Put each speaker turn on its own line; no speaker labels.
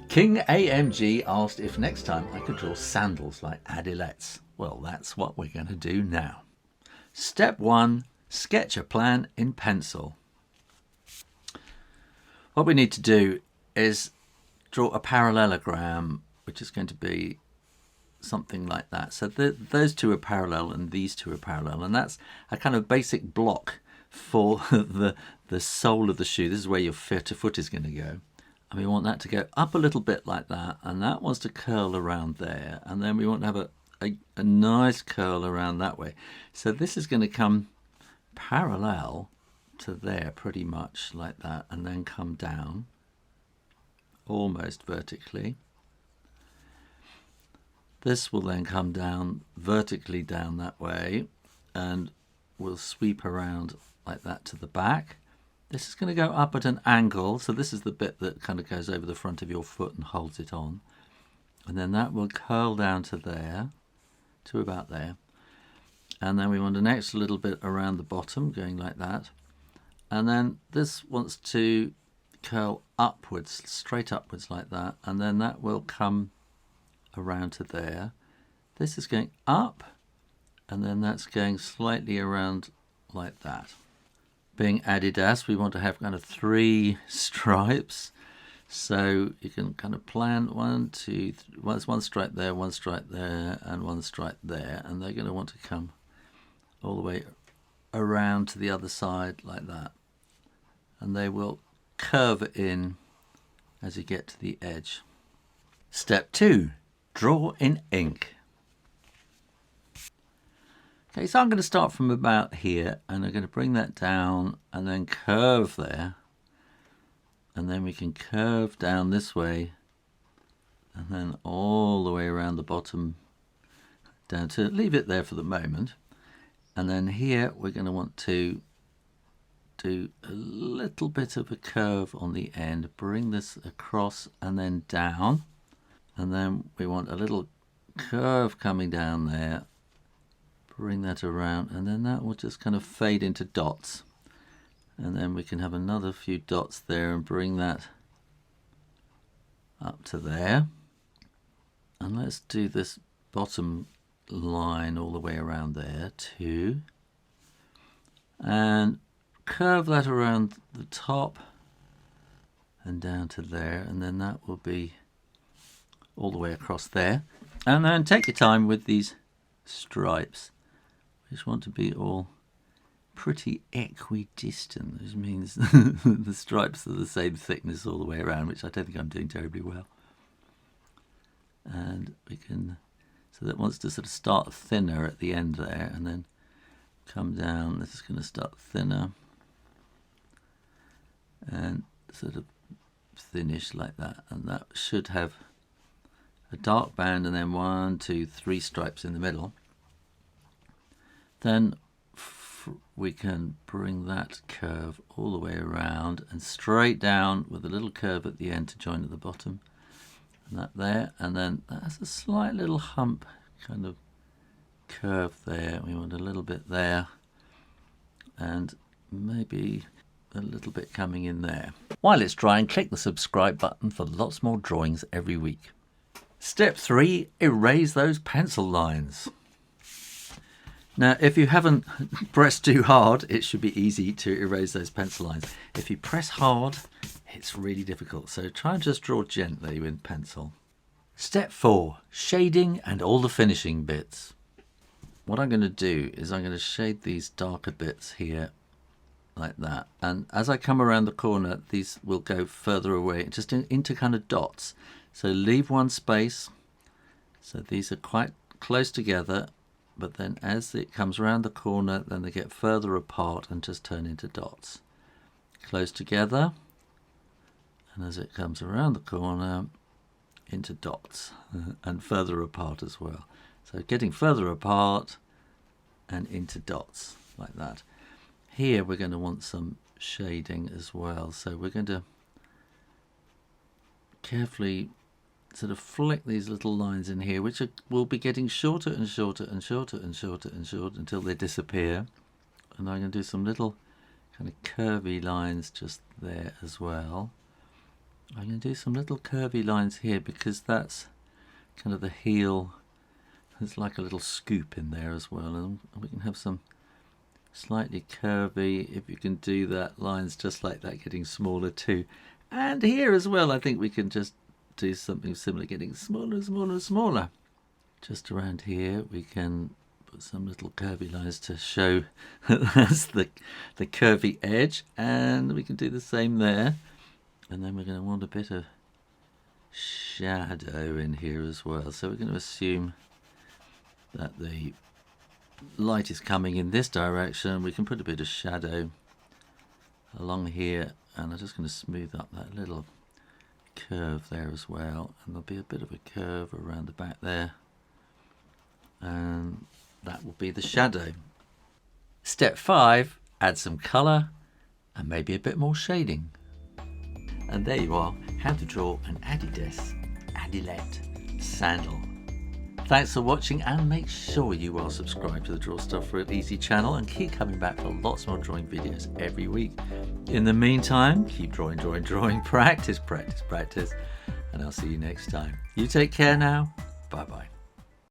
King AMG asked if next time I could draw sandals like Adilette's. Well, that's what we're going to do now. Step 1, sketch a plan in pencil. What we need to do is draw a parallelogram, which is going to be something like that. So those two are parallel and these two are parallel, and that's a kind of basic block for the sole of the shoe. This is where your foot is going to go. And we want that to go up a little bit like that, and that wants to curl around there, and then we want to have a nice curl around that way. So this is going to come parallel to there pretty much like that, and then come down almost vertically. This will then come down vertically down that way, and will sweep around like that to the back. This is going to go up at an angle, so this is the bit that kind of goes over the front of your foot and holds it on. And then that will curl down to there, to about there. And then we want an extra little bit around the bottom, going like that. And then this wants to curl upwards, straight upwards like that. And then that will come around to there. This is going up, and then that's going slightly around like that. Being Adidas, we want to have kind of 3 stripes, so you can kind of plan 1, 2, 3, one stripe there, 1 stripe there, and 1 stripe there, and they're going to want to come all the way around to the other side like that, and they will curve in as you get to the edge. Step 2, draw in ink. Okay, so I'm going to start from about here, and I'm going to bring that down and then curve there, and then we can curve down this way and then all the way around the bottom down to leave it there for the moment. And then here we're going to want to do a little bit of a curve on the end, bring this across and then down, and then we want a little curve coming down there. Bring that around, and then that will just kind of fade into dots, and then we can have another few dots there and bring that up to there. And let's do this bottom line all the way around there too, and curve that around the top and down to there, and then that will be all the way across there. And then take your time with these stripes. Just want to be all pretty equidistant, which means the stripes are the same thickness all the way around, which I don't think I'm doing terribly well. And we can, so that wants to sort of start thinner at the end there and then come down. This is going to start thinner and sort of finish like that, and that should have a dark band and then 1, 2, 3 stripes in the middle. Then we can bring that curve all the way around and straight down with a little curve at the end to join at the bottom, and that there, and then that's a slight little hump kind of curve there. We want a little bit there and maybe a little bit coming in there. While it's drying, click the subscribe button for lots more drawings every week. Step 3, erase those pencil lines. Now, if you haven't pressed too hard, it should be easy to erase those pencil lines. If you press hard, it's really difficult. So try and just draw gently with pencil. Step 4, shading and all the finishing bits. What I'm going to do is I'm going to shade these darker bits here like that. And as I come around the corner, these will go further away, just into kind of dots. So leave 1 space. So these are quite close together. But then as it comes around the corner, then they get further apart and just turn into dots. Close together, and as it comes around the corner, into dots, and further apart as well. So getting further apart and into dots, like that. Here we're going to want some shading as well. So we're going to carefully sort of flick these little lines in here, which will be getting shorter and shorter and shorter and shorter and shorter until they disappear. And I'm going to do some little kind of curvy lines just there as well. I'm going to do some little curvy lines here because that's kind of the heel. There's like a little scoop in there as well, and we can have some slightly curvy, if you can do that, lines just like that, getting smaller too. And here as well, I think we can just do something similar, getting smaller and smaller and smaller. Just around here we can put some little curvy lines to show that's the curvy edge, and we can do the same there. And then we're going to want a bit of shadow in here as well, so we're going to assume that the light is coming in this direction. We can put a bit of shadow along here, and I'm just going to smooth up that little curve there as well, and there'll be a bit of a curve around the back there, and that will be the shadow. Step 5, add some colour and maybe a bit more shading. And there you are, how to draw an Adidas Adilette sandal. Thanks for watching, and make sure you are subscribed to the Draw Stuff Real Easy channel and keep coming back for lots more drawing videos every week. In the meantime, keep drawing, practice, and I'll see you next time. You take care now. Bye bye.